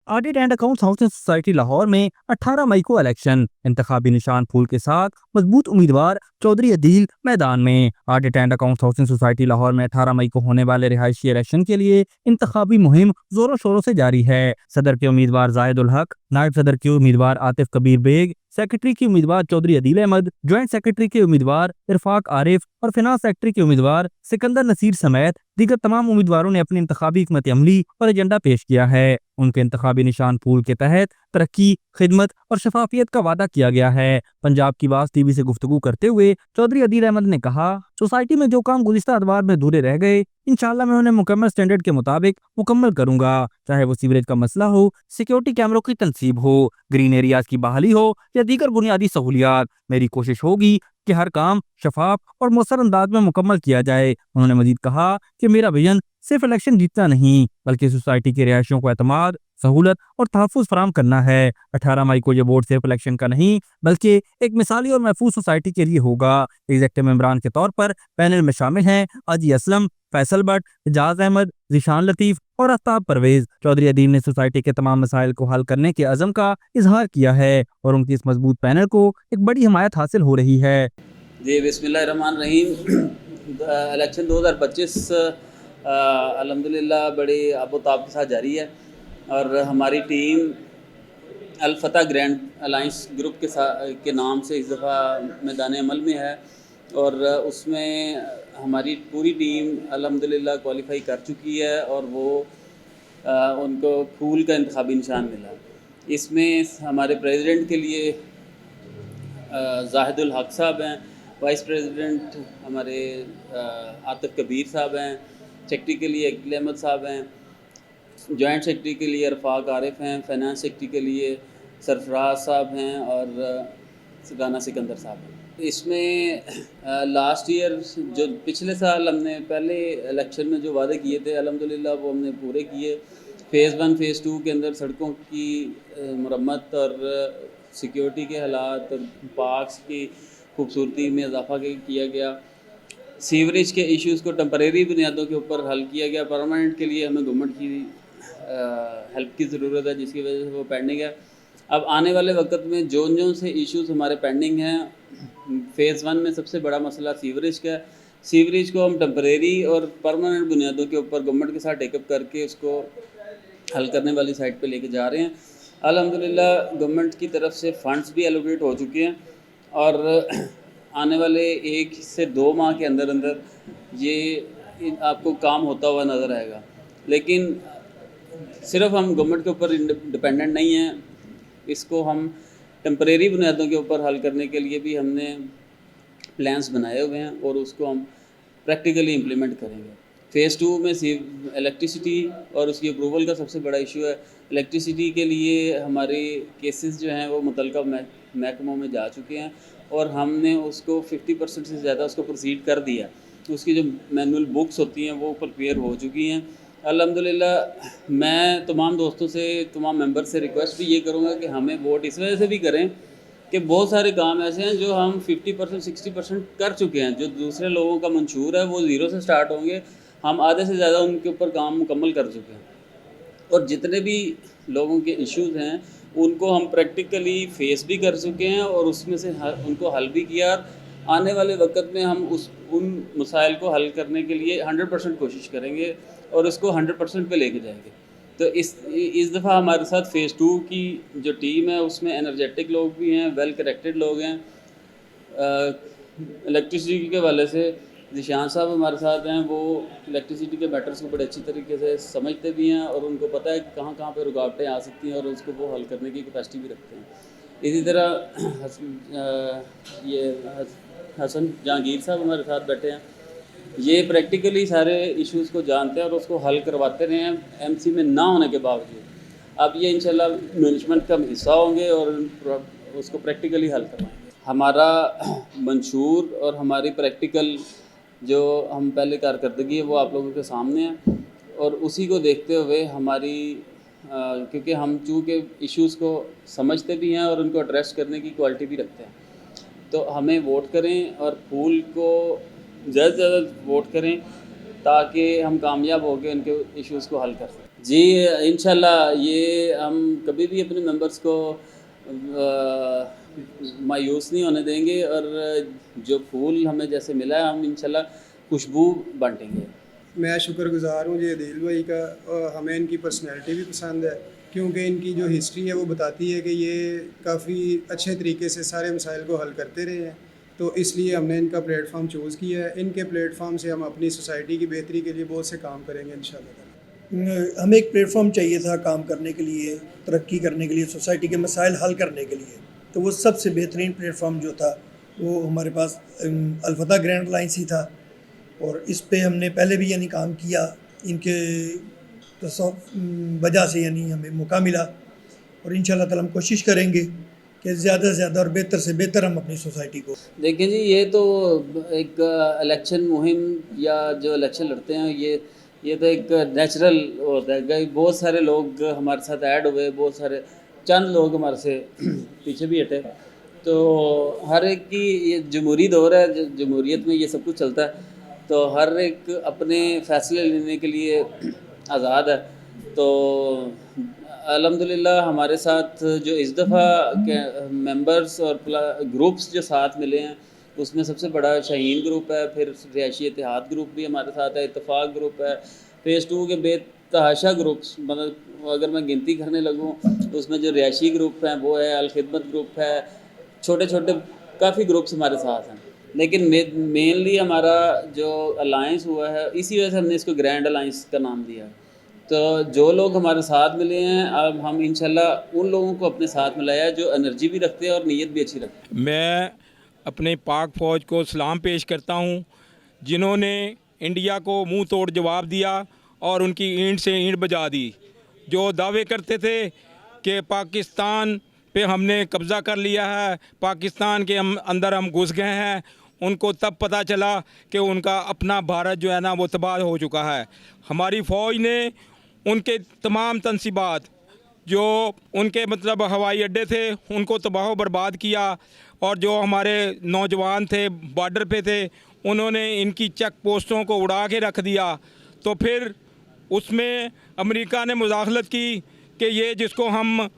Audit and accounts housing society Lahore में 18 मई को election, इंतखाबी निशान फूल के साथ मजबूत उम्मीदवार चौधरी अदील मैदान में। Audit and accounts housing society Lahore में 18 मई को होने वाले रिहायशी इलेक्शन के लिए इंतखाबी मुहिम जोरों शोरों से जारी है। सदर के उम्मीदवार जाहिद उल हक, नायब सदर के उम्मीदवार आतिफ कबीर बेग, सेक्रेटरी की उम्मीदवार चौधरी अदील अहमद, ज्वाइंट सेक्रेटरी के उम्मीदवार इरफाक आरिफ और फिनांस सेक्रेटरी के उम्मीदवार सिकंदर नसीर समेत दीगर तमाम उम्मीदवारों ने अपनी इंतखाबी हिकमत अमली और एजेंडा पेश किया है। उनके इंतखाबी निशान फूल के तहत तरक्की, खिदमत और शफाफियत का वादा किया गया है। पंजाब की आवाज़ टीवी से गुफ्तगू करते हुए चौधरी अदील अहमद ने कहा, सोसाइटी में जो काम गुज़िश्ता अदवार में अधूरे रह गए, इंशाल्लाह मैं उन्हें मुकम्मल स्टैंडर्ड के मुताबिक मुकम्मल करूंगा। चाहे वो सीवरेज का मसला हो, सिक्योरिटी कैमरों की तनसीब हो, ग्रीन एरियाज की बहाली हो या दीगर बुनियादी सहूलियात, मेरी कोशिश होगी कि हर काम शफाफ और मौसर अंदाज में मुकम्मल किया जाए। उन्होंने मजीद कहा कि मेरा विजन सिर्फ इलेक्शन जीतना नहीं, बल्कि सोसाइटी के रिहायशियों को एतमाद, सहूलत और तहफ़्फ़ुज़ फराहम करना है। 18 मई को ये वोट सिर्फ इलेक्शन का नहीं, बल्कि एक मिसाली और महफूज सोसाइटी के लिए होगा। एग्जेक्टिव मेंबरान के तौर पर पैनल में शामिल हैं अजी असलम, फैसल भट्ट, एजाज अहमद, जिशान लतीफ़ और आफ्ताब परवेज। चौधरी अदील ने सोसाइटी के तमाम मसाइल को हल करने के अज़म का इजहार किया है और उनकी इस मजबूत पैनल को एक बड़ी हिमायत हासिल हो रही है। जी बिस्मिल्लाहिर्रहमानिर्रहीम। इलेक्शन 2025 अल्हम्दुलिल्लाह बड़ी आबोताब के साथ जारी है और हमारी टीम अल फतह ग्रैंड अलाइंस ग्रुप के नाम से इस दफ़ा मैदान अमल में है और उसमें हमारी पूरी टीम अल्हम्दुलिल्लाह क्वालिफाई कर चुकी है और वो उनको फूल का इंतखाबी निशान मिला। इसमें हमारे प्रेसिडेंट के लिए जाहिद उल हक साहब हैं, वाइस प्रेसिडेंट हमारे आतिफ कबीर साहब हैं, सेक्रेटरी के लिए अकील अहमद साहब हैं, जॉइंट सेक्रेटरी के लिए इरफाक आरिफ हैं, फाइनेंस सेक्रेटरी के लिए सरफराज साहब हैं और राना सिकंदर साहब हैं। इसमें लास्ट ईयर जो पिछले साल हमने पहले इलेक्शन में जो वादे किए थे अल्हम्दुलिल्लाह वो हमने पूरे किए। फ़ेज़ 1 फ़ेज़ 2 के अंदर सड़कों की मरम्मत और सिक्योरिटी के हालात और पार्क्स की खूबसूरती में इजाफा किया गया। सीवरेज के इश्यूज़ को टेम्परेरी बुनियादों के ऊपर हल किया गया। परमानेंट के लिए हमें गवर्नमेंट की हेल्प की ज़रूरत है, जिसकी वजह से वो पेंडिंग है। अब आने वाले वक्त में जोन से इश्यूज़ हमारे पेंडिंग हैं। फ़ेज़ 1 में सबसे बड़ा मसला सीवरेज का है। सीवरेज को हम टेम्परेरी और परमानेंट बुनियादों के ऊपर गवर्नमेंट के साथ टेकअप करके उसको हल करने वाली साइड पे लेके जा रहे हैं। अल्हम्दुलिल्लाह गवर्नमेंट की तरफ से फ़ंड्स भी एलोकेट हो चुके हैं और आने वाले 1 से 2 माह के अंदर अंदर ये आपको काम होता हुआ नज़र आएगा। लेकिन सिर्फ हम गवर्नमेंट के ऊपर डिपेंडेंट नहीं हैं, इसको हम टेम्परेरी बुनियादों के ऊपर हल करने के लिए भी हमने प्लान्स बनाए हुए हैं और उसको हम प्रैक्टिकली इम्प्लीमेंट करेंगे। फ़ेज़ 2 में इलेक्ट्रिसिटी और उसकी अप्रूवल का सबसे बड़ा इशू है। इलेक्ट्रिसिटी के लिए हमारे केसेस जो हैं वो मुतलका महकमों में जा चुके हैं और हमने उसको 50% से ज़्यादा उसको प्रोसीड कर दिया। उसकी जो मैनुअल बुक्स होती हैं वो प्रिपेयर हो चुकी हैं। अल्हम्दुलिल्लाह मैं तमाम दोस्तों से, तमाम मेंबर से रिक्वेस्ट भी ये करूँगा कि हमें वोट इस वजह से भी करें कि बहुत सारे काम ऐसे हैं जो हम 50% 60% कर चुके हैं। जो दूसरे लोगों का मंशूर है वो ज़ीरो से स्टार्ट होंगे, हम आधे से ज़्यादा उनके ऊपर काम मुकम्मल कर चुके हैं और जितने भी लोगों के इश्यूज़ हैं उनको हम प्रैक्टिकली फ़ेस भी कर चुके हैं और उसमें से उनको हल भी किया। आने वाले वक्त में हम उन मसाइल को हल करने के लिए 100% कोशिश करेंगे और इसको 100% पे लेके जाएंगे। तो इस दफ़ा हमारे साथ फ़ेज़ 2 की जो टीम है उसमें एनर्जेटिक लोग भी हैं, वेल करेक्टेड लोग हैं। इलेक्ट्रिसिटी के हवाले से जिशान साहब हमारे साथ हैं, वो इलेक्ट्रिसिटी के मैटर्स को बड़े अच्छी तरीके से समझते भी हैं और उनको पता है कि कहाँ कहाँ पे रुकावटें आ सकती हैं और उसको वो हल करने की कैपेसिटी भी रखते हैं। इसी तरह ये हसन जहांगीर साहब हमारे साथ बैठे हैं, ये प्रैक्टिकली सारे इश्यूज़ को जानते हैं और उसको हल करवाते रहे हैं एमसी में ना होने के बावजूद। अब ये इंशाल्लाह मैनेजमेंट का हिस्सा होंगे और उसको प्रैक्टिकली हल करवाएंगे। हमारा मंशूर और हमारी प्रैक्टिकल जो हम पहले कारकर्दगी है वो आप लोगों के सामने है और उसी को देखते हुए हमारी क्योंकि हम चूँकि इश्यूज़ को समझते भी हैं और उनको एड्रेस करने की क्वालिटी भी रखते हैं, तो हमें वोट करें और फूल को ज़्यादा से ज़्यादा वोट करें ताकि हम कामयाब होकर उनके इश्यूज़ को हल कर सकें। जी इंशाल्लाह ये हम कभी भी अपने मेंबर्स को मायूस नहीं होने देंगे और जो फूल हमें जैसे मिला है हम इंशाल्लाह खुशबू बांटेंगे। मैं शुक्रगुज़ार हूँ ये दिल भाई का, और हमें इनकी पर्सनैलिटी भी पसंद है क्योंकि इनकी जो हिस्ट्री है वो बताती है कि ये काफ़ी अच्छे तरीके से सारे मसाइल को हल करते रहे हैं। तो इसलिए हमने इनका प्लेटफॉर्म चूज़ किया है। इनके प्लेटफॉर्म से हम अपनी सोसाइटी की बेहतरी के लिए बहुत से काम करेंगे इंशाल्लाह। हमें एक प्लेटफॉर्म चाहिए था काम करने के लिए, तरक्की करने के लिए, सोसाइटी के मसाइल हल करने के लिए। तो वो सबसे बेहतरीन प्लेटफॉर्म जो था वो हमारे पास अलफतह ग्रैंड अलायंस ही था, और इस पे हमने पहले भी यानी काम किया। इनके वजह से यानी हमें मौका मिला, और इंशाल्लाह ताला हम कोशिश करेंगे कि ज़्यादा से ज़्यादा और बेहतर से बेहतर हम अपनी सोसाइटी को। देखिए जी ये तो एक इलेक्शन मुहिम या जो इलेक्शन लड़ते हैं ये तो एक नेचुरल होता है कि बहुत सारे लोग हमारे साथ ऐड हुए, बहुत सारे चंद लोग हमारे से पीछे भी हटे। तो हर एक की ये जमहूरी दौर है, जमहूरियत में ये सब कुछ चलता है, तो हर एक अपने फ़ैसले लेने के लिए आज़ाद है। तो अल्हम्दुलिल्लाह हमारे साथ जो इस दफ़ा के मेंबर्स और ग्रुप्स जो साथ मिले हैं उसमें सबसे बड़ा शाहीन ग्रुप है, फिर रिहायशी इत्तेहाद ग्रुप भी हमारे साथ है, इत्तफाक ग्रुप है, फ़ेज़ 2 के बेतहाशा ग्रुप्स, मतलब अगर मैं गिनती करने लगूँ तो उसमें जो रिहायशी ग्रुप हैं वो है, अल खिदमत ग्रुप है, छोटे छोटे काफ़ी ग्रुप्स हमारे साथ हैं। लेकिन मेनली हमारा जो अलायंस हुआ है इसी वजह से हमने इसको ग्रैंड अलायंस का नाम दिया। तो जो लोग हमारे साथ मिले हैं अब हम इंशाल्लाह उन लोगों को अपने साथ मिलाया जो एनर्जी भी रखते हैं और नीयत भी अच्छी रखते हैं। मैं अपने पाक फ़ौज को सलाम पेश करता हूँ जिन्होंने इंडिया को मुंह तोड़ जवाब दिया और उनकी ईंट से ईंट बजा दी। जो दावे करते थे कि पाकिस्तान पे हमने कब्ज़ा कर लिया है, पाकिस्तान के अंदर हम घुस गए हैं, उनको तब पता चला कि उनका अपना भारत जो है ना वो तबाह हो चुका है। हमारी फ़ौज ने उनके तमाम तनसीबात जो उनके मतलब हवाई अड्डे थे उनको तबाह बर्बाद किया, और जो हमारे नौजवान थे बॉर्डर पे थे उन्होंने इनकी चेक पोस्टों को उड़ा के रख दिया। तो फिर उसमें अमेरिका ने मुदाखलत की कि ये जिसको हम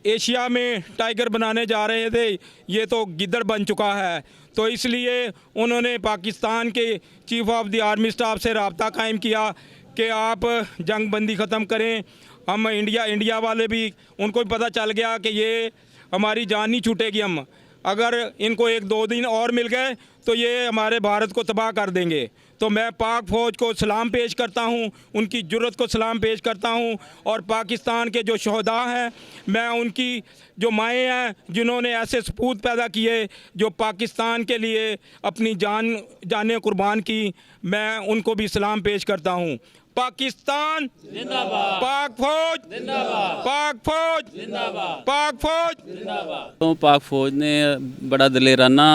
एशिया में टाइगर बनाने जा रहे थे ये तो गिद्दड़ बन चुका है। तो इसलिए उन्होंने पाकिस्तान के chief of the army staff से रब्ता कायम किया कि आप जंग बंदी ख़त्म करें। हम इंडिया वाले भी उनको भी पता चल गया कि ये हमारी जान नहीं छूटेगी, हम अगर इनको 1-2 दिन और मिल गए तो ये हमारे भारत को तबाह कर देंगे। तो मैं पाक फ़ौज को सलाम पेश करता हूँ, उनकी जुर्रत को सलाम पेश करता हूँ, और पाकिस्तान के जो शहदा हैं मैं उनकी जो माएँ हैं जिन्होंने ऐसे सपूत पैदा किए जो पाकिस्तान के लिए अपनी जानें कुर्बान की, मैं उनको भी सलाम पेश करता हूँ। पाकिस्तान जिंदाबाद, पाक फौज जिंदाबाद, पाक फौज जिंदाबाद, पाक फौज जिंदाबाद। तो पाक फ़ौज ने बड़ा दिलेराना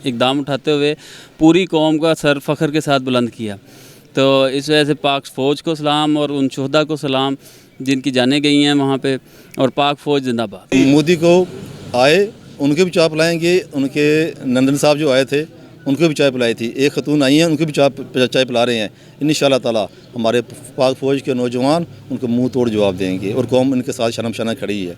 इकदाम उठाते हुए पूरी कौम का सर फ़ख्र के साथ बुलंद किया। तो इस वजह से पाक फ़ौज को सलाम और उन शहदा को सलाम जिनकी जानें गई हैं वहाँ पे, और पाक फ़ौज जिंदाबाद। मोदी को आए उनके भी चाय पिलाएंगे, उनके नंदन साहब जो आए थे उनको भी चाय पिलाई थी, एक खतून आई हैं उनको भी चाय पिला रहे हैं। इंशाअल्लाह ताला हमारे पाक फ़ौज के नौजवान उनको मुंह तोड़ जवाब देंगे और कौम इनके साथ शर्म खड़ी है।